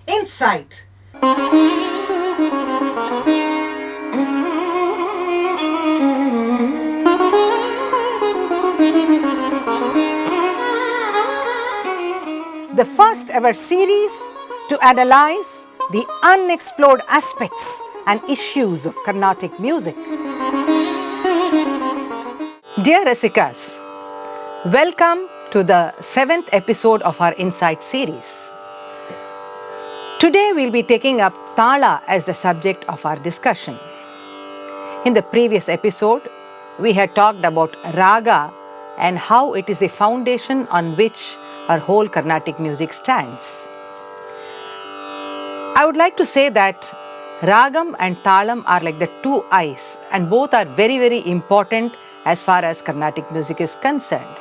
Insight. The first ever series to analyze the unexplored aspects and issues of Carnatic music. Dear Rasikas, welcome to the 7th episode of our Insight series. Today we'll be taking up Tala as the subject of our discussion. In the previous episode, we had talked about Raga and how it is the foundation on which our whole Carnatic music stands. I would like to say that Ragam and Talam are like the two eyes, and both are very, very important as far as Carnatic music is concerned.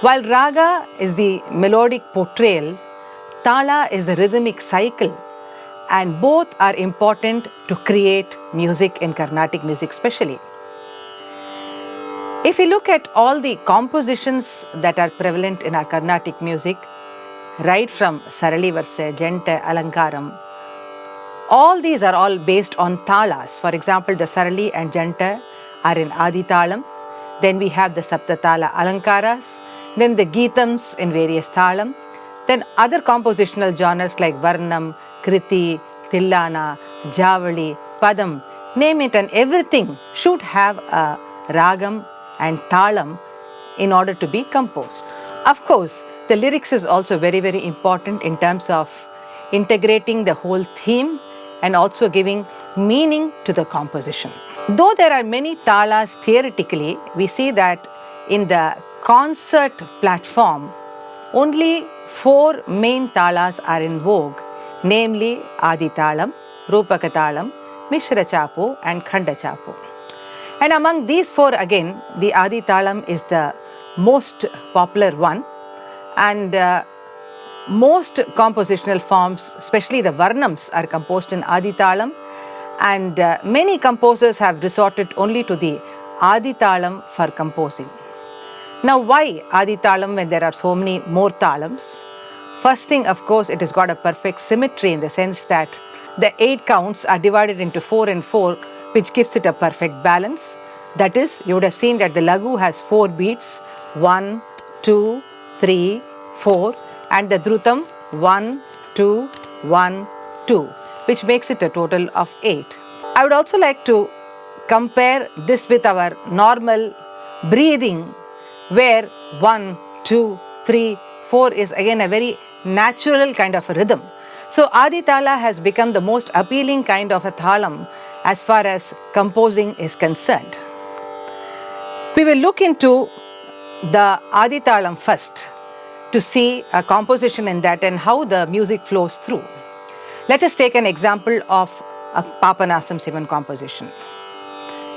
While Raga is the melodic portrayal, Tala is the rhythmic cycle, and both are important to create music in Carnatic music especially. If we look at all the compositions that are prevalent in our Carnatic music, right from Sarali Varse, Jenta, Alankaram, all these are all based on Talas. For example, the Sarali and Jenta are in Adi Talam. Then we have the Saptatala Alankaras, then the Geetams in various Talam. Then other compositional genres like Varnam, Kriti, Tillana, Javali, Padam, name it, and everything should have a Ragam and Talam in order to be composed. Of course, the lyrics is also very, very important in terms of integrating the whole theme and also giving meaning to the composition. Though there are many Talas theoretically, we see that in the concert platform, only 4 main Talas are in vogue, namely Adi Talam, Rupaka Talam, Mishra Chapu and Khanda Chapu. And among these 4 again, the Adi Talam is the most popular one, and most compositional forms, especially the Varnams, are composed in Adi Talam, and many composers have resorted only to the Adi Talam for composing. Now, why Adi Talam when there are so many more Talams? First thing, of course, it has got a perfect symmetry in the sense that the 8 counts are divided into 4 and 4, which gives it a perfect balance. That is, you would have seen that the Lagu has 4 beats, 1, 2, 3, 4, and the Dhrutam 1, 2, 1, 2, which makes it a total of 8. I would also like to compare this with our normal breathing, where 1, 2, 3, 4 is again a very natural kind of a rhythm. So Adi Tala has become the most appealing kind of a thalam as far as composing is concerned. We will look into the Adi Talam first to see a composition in that and how the music flows through. Let us take an example of a Papanasam Sivan composition.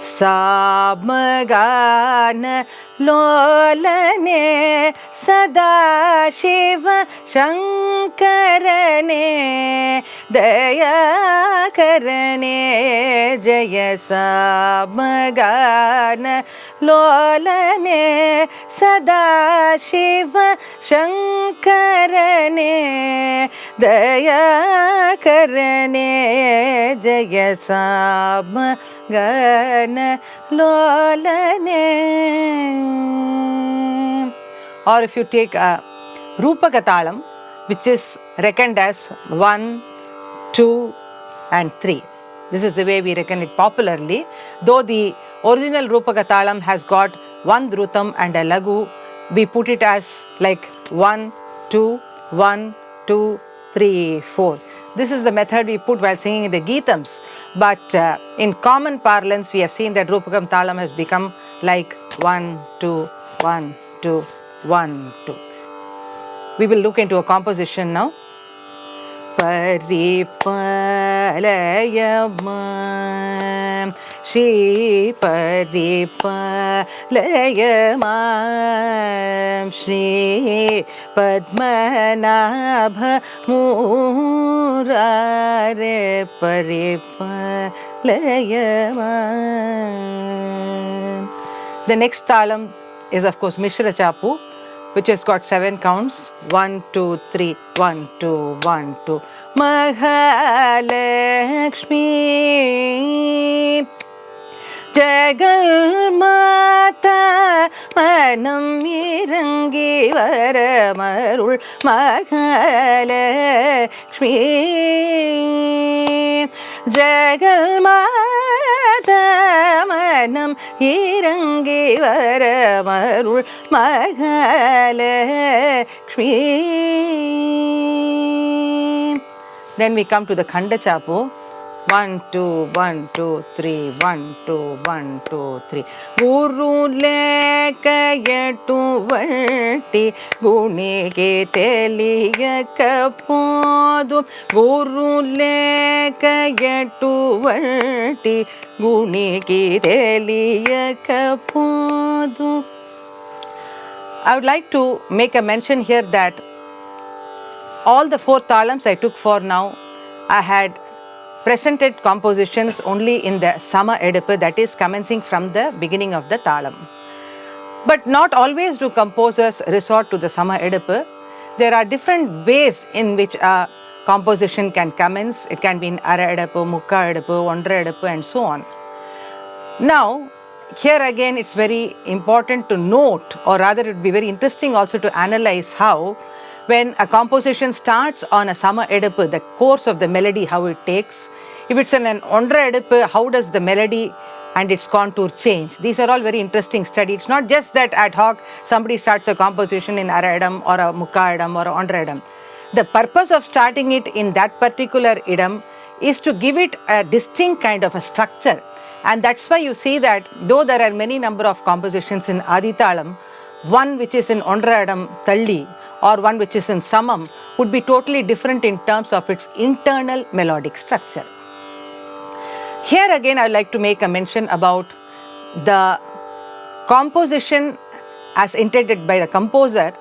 Samagana lolane sada shiva shankarane daya karane jaya samagana lolane sada shiva shankarane daya karane jaya samagana lolane. Or if you take a Rupaka Talam, which is reckoned as 1, 2 and 3. This is the way we reckon it popularly. Though the original Rupaka Talam has got 1 Dhrutam and a Lagu, we put it as like 1, 2, 1, 2, 3, 4. This is the method we put while singing the Geetams. But in common parlance, we have seen that Rupakam Talam has become like 1, 2, 1, 2, 1, 2. We will look into a composition now. Paripalayama Shri Paripa Layama Shri Padmanabha Murare Paripa Layama. The next talam is of course Mishra Chapu, which has got 7 counts. 1, 2, 3, 1, 2, 1, 2. Mahalakshmi Jagalmata Manam Irangi Varamarul Mahalakshmi Jagalmata Manam Irangi Varamarul Mahalakshmi. Then we come to the Khanda Chapu. 1, 2, 1, 2, 3, 1, 2, 1, 2, 3. Guru lekayatu varti gunike teliyakapodu. Guru lekayatu varti gunike teliyakapodu. I would like to make a mention here that all the 4 talams I took for now, I had presented compositions only in the Sama Edipa, that is commencing from the beginning of the talam. But not always do composers resort to the Sama Edipa. There are different ways in which a composition can commence. It can be in Ara Edipa, Mukka Edipa, Ondra Edipa and so on. Now, here again it's very important to note, or rather it would be very interesting also to analyze how when a composition starts on a Sama Edipa, the course of the melody, how it takes. If it's an Ondra Edipa, how does the melody and its contour change? These are all very interesting studies. It's not just that ad hoc somebody starts a composition in Ara Idam or a Mukka Idam or a Ondra Idam. The purpose of starting it in that particular Idam is to give it a distinct kind of a structure. And that's why you see that though there are many number of compositions in Aditalam, one which is in Ondra Idam Talli or one which is in Samam would be totally different in terms of its internal melodic structure. Here again I would like to make a mention about the composition as intended by the composer.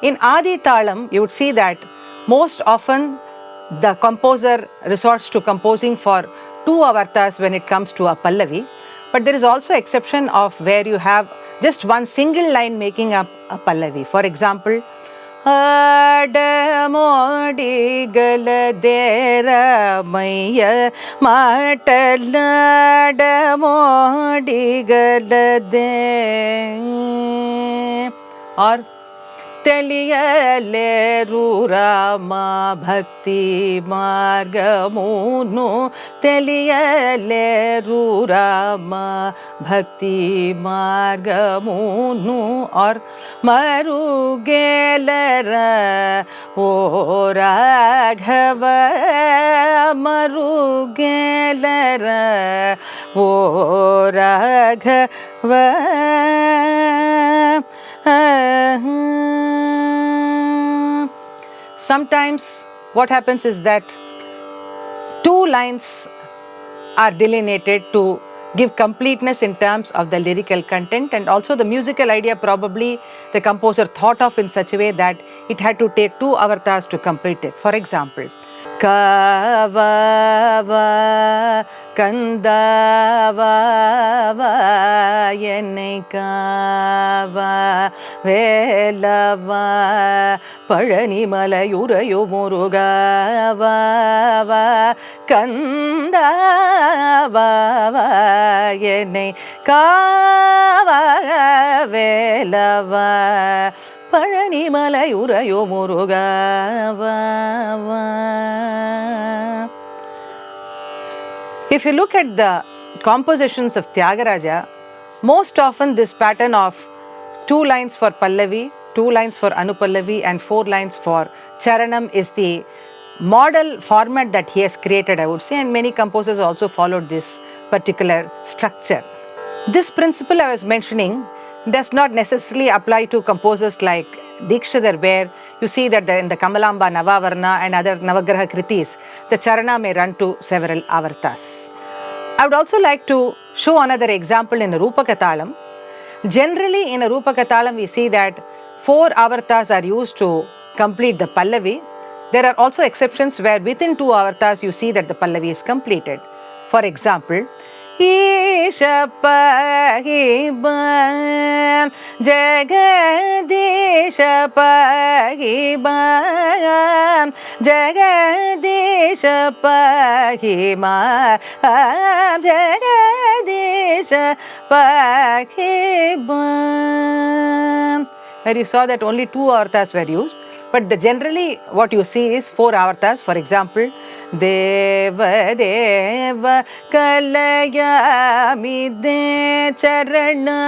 In Adi Talam, you would see that most often the composer resorts to composing for 2 avartas when it comes to a Pallavi, but there is also exception of where you have just one single line making up a Pallavi. For example, Adamodigaladera Maya Mataladamodigalade, or Teliyaleru Rama Bhakti Margamunu, Teliyaleru Rama Bhakti Margamunu, or Marugelara O Raghava, Marugelara O Raghava. Sometimes what happens is that 2 lines are delineated to give completeness in terms of the lyrical content, and also the musical idea probably the composer thought of in such a way that it had to take 2 avartas to complete it. For example, Kavava Kandava Yenai Kava Velava Parani Malayurayu Murugava Kandava Yenai Kava Velava Parani Malayurayu Murugava. If you look at the compositions of Tyagaraja, most often this pattern of 2 lines for Pallavi, 2 lines for Anupallavi and 4 lines for Charanam is the model format that he has created, I would say, and many composers also followed this particular structure. This principle I was mentioning does not necessarily apply to composers like Dikshidhar, where you see that in the Kamalamba, Navavarna and other Navagraha Kritis, the Charana may run to several avartas. I would also like to show another example in a Rupaka Talam. Generally in a Rupaka Talam we see that 4 avartas are used to complete the Pallavi. There are also exceptions where within 2 avartas you see that the Pallavi is completed. For example, Isha Pahibam Jagadisha Pahibam Jagadisha Pahibam Jagadisha Pahibam. Where you saw that only 2 avartas were used, but generally what you see is 4 avartas. For example, Deva Deva Kalayami De Charana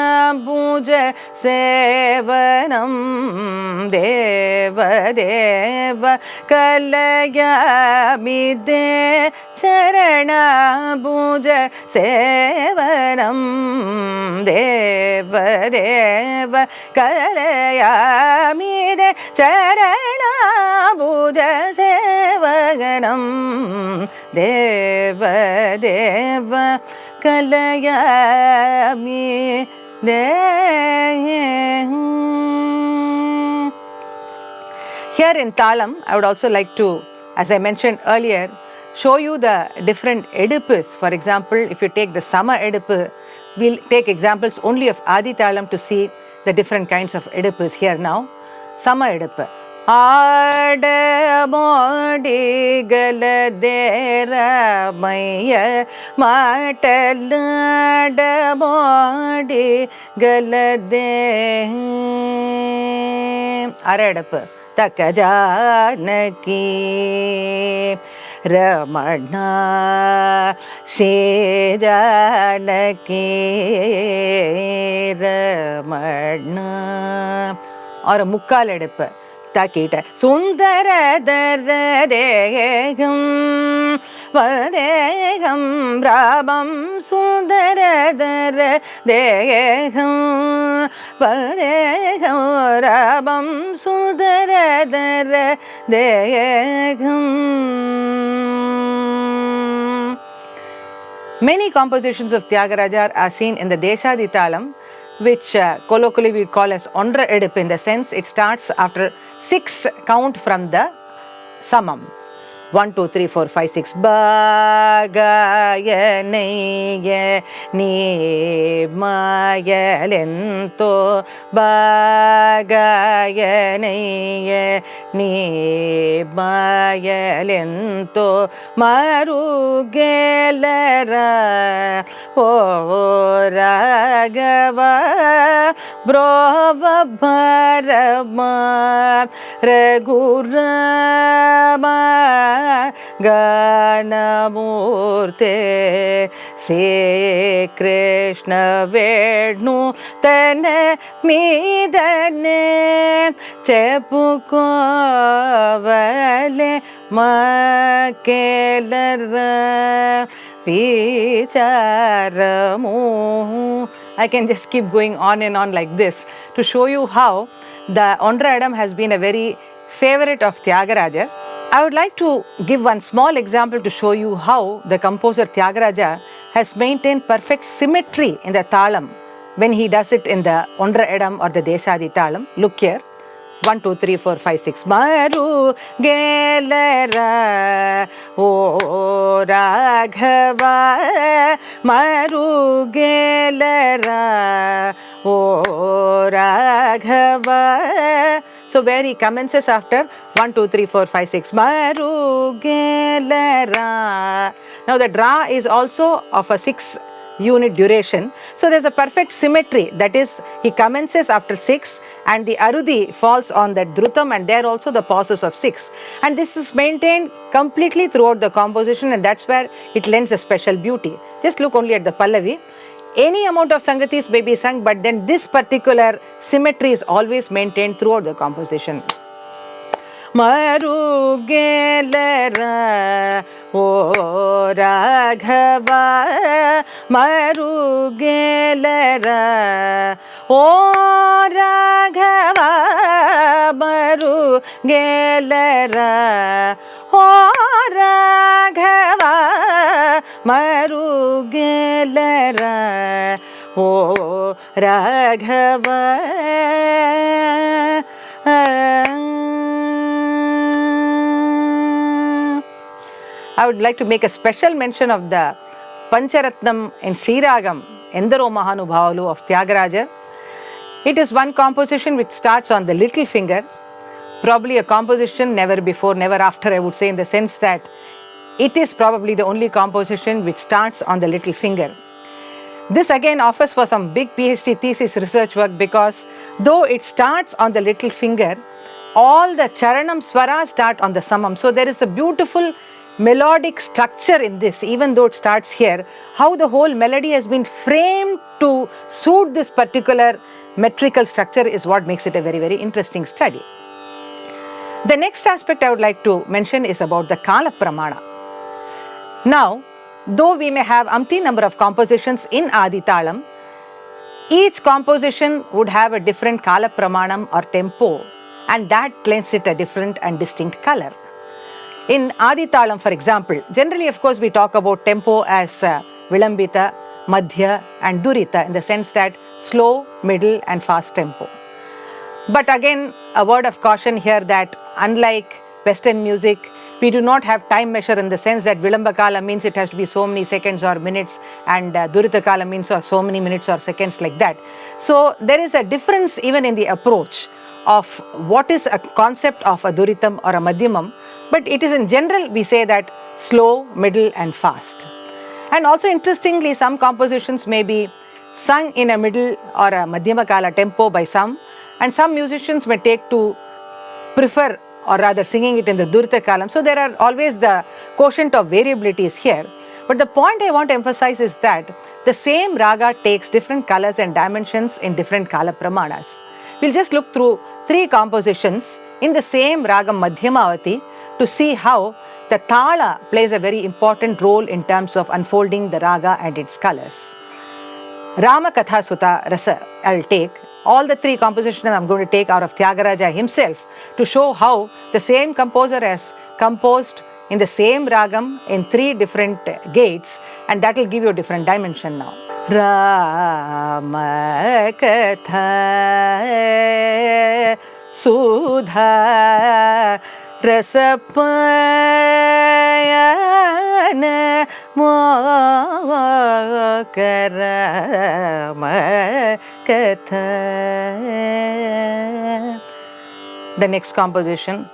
Puja Sevanam Deva Deva Kalayami De Charana Puja Sevanam Deva Deva Kalayami De Charana Puja Sevanam Deva Deva Kalayami De. Here in Talam, I would also like to, as I mentioned earlier, show you the different edipus. For example, if you take the Sama edipu, we'll take examples only of Adi Talam to see the different kinds of edipus here now. Sama edipu. ஆடமோடி கலதேரமைய மாட்டலாடமோடி கலதே அரடப்பு தக்க ஜானகி ரமணா ஸ்ரீஜானகி ரமணா ஒரு முக்கால் எடுப்பு தக்கிட்ட சுந்தரதர தேகம் வதேகம் ராபம் சுந்தரதர தேகம் வதேகம் ராபம் சுந்தரதர தேகம். Many compositions of Tyagaraja are seen in the Deshadi Talam, which colloquially we call as Ondra Edip, in the sense it starts after 6 count from the Samam. 1, 2, 3, 4, 5, 6. Bagaya neye ni maya lento. Bagaya neye ni maya lento. Marugelera o ragava brova bharama ragurama Ganamurte Sri Krishna Vednu Tane Midane Chepukovale Makelara Vicharamu. I can just keep going on and on like this to show you how the Ondra Edam has been a very favorite of Tyagaraja. I would like to give one small example to show you how the composer Tyagaraja has maintained perfect symmetry in the Talam when he does it in the Ondra Edam or the Deshadi Talam. Look here. 1, 2, 3, 4, 5, 6. Maru Gelera O Raghava Maru Gelera O Raghava. So where he commences after 1, 2, 3, 4, 5, 6. Maru Gelera. Now the Dra is also of a 6-unit duration. So there's a perfect symmetry. That is, he commences after 6 and the Arudhi falls on that Dhrutam, and there also the pauses of 6. And this is maintained completely throughout the composition, and that's where it lends a special beauty. Just look only at the Pallavi. Any amount of Sangatis may be sung, but then this particular symmetry is always maintained throughout the composition. Maru Gelera O Raghava Maru Gelera O Raghava Maru Gelera O Raghava Marugelara O Raghava. I would like to make a special mention of the Pancharatnam in Sriragam, Endaro Mahanubhavalu of Tyagaraja. It is one composition which starts on the little finger, probably a composition never before, never after, I would say, in the sense that it is probably the only composition which starts on the little finger. This again offers for some big PhD thesis research work, because though it starts on the little finger, all the charanam swaras start on the samam. So there is a beautiful melodic structure in this, even though it starts here. How the whole melody has been framed to suit this particular metrical structure is what makes it a very, very interesting study. The next aspect I would like to mention is about the Kala Pramana. Now, though we may have umpteen number of compositions in Adi Talam, each composition would have a different Kala Pramanam or tempo, and that lends it a different and distinct color. In Adi Talam, for example, generally of course we talk about tempo as Vilambita, Madhya and Durita, in the sense that slow, middle and fast tempo. But again, a word of caution here that unlike Western music, we do not have time measure, in the sense that Vilamba Kala means it has to be so many seconds or minutes, and Durita Kala means so many minutes or seconds, like that. So there is a difference even in the approach of what is a concept of a Duritam or a Madhyamam, but it is in general we say that slow, middle and fast. And also interestingly, some compositions may be sung in a middle or a Madhyama Kala tempo by some, and some musicians may take to prefer or rather singing it in the Durita Kalam. So there are always the quotient of variabilities here. But the point I want to emphasize is that the same raga takes different colors and dimensions in different Kala Pramanas. We'll just look through 3 compositions in the same ragam Madhyamavati to see how the Tala plays a very important role in terms of unfolding the raga and its colors. Rama Katha Sutta Rasa I will take. All the 3 compositions I'm going to take out of Tyagaraja himself to show how the same composer has composed in the same ragam in 3 different gates, and that will give you a different dimension now. Rama Katha Sudha Rasapayana Mokarama Katha. The next composition,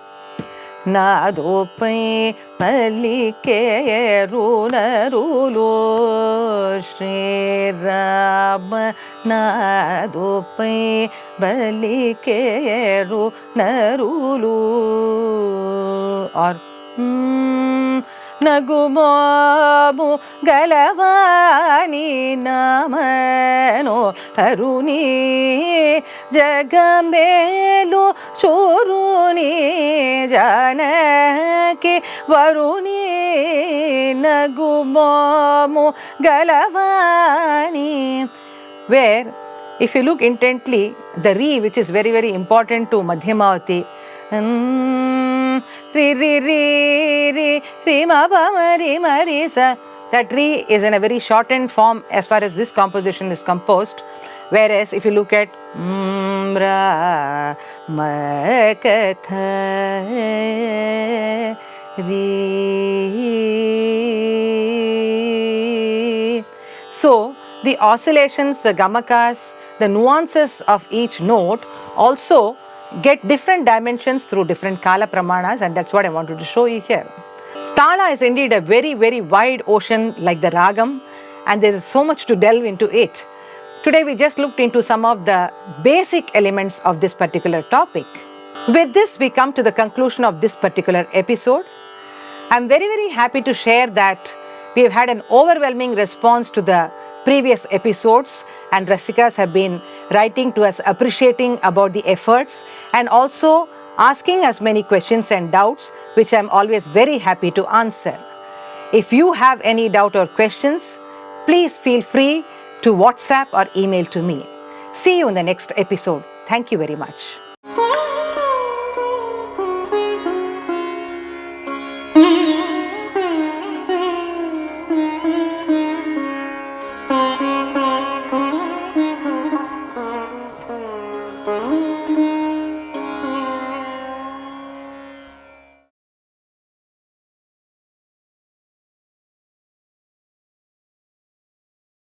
Nadopai Malike Runarulu Shri Rama Nadopai Malike Runarulu, or Nagumamu Galavani Namano Haruni Jagamelu Churuni Janaki Varuni Nagumamu Galavani, where if you look intently, the Ri, which is very, very important to Madhyamavati, Ri Ri Ri Ri Ri Ma Pa Ma Ri Ma Ri Sa, that Ri is in a very shortened form as far as this composition is composed. Whereas if you look at Ra Ma Katha Ri, so the oscillations, the gamakas, the nuances of each note also get different dimensions through different Kala Pramanas, and that's what I wanted to show you here. Tala is indeed a very, very wide ocean like the ragam, and there is so much to delve into it. Today we just looked into some of the basic elements of this particular topic. With this we come to the conclusion of this particular episode. I'm very, very happy to share that we have had an overwhelming response to the previous episodes, and Rasikas have been writing to us appreciating about the efforts and also asking us many questions and doubts, which I'm always very happy to answer. If you have any doubt or questions, please feel free to WhatsApp or email to me. See you in the next episode. Thank you very much.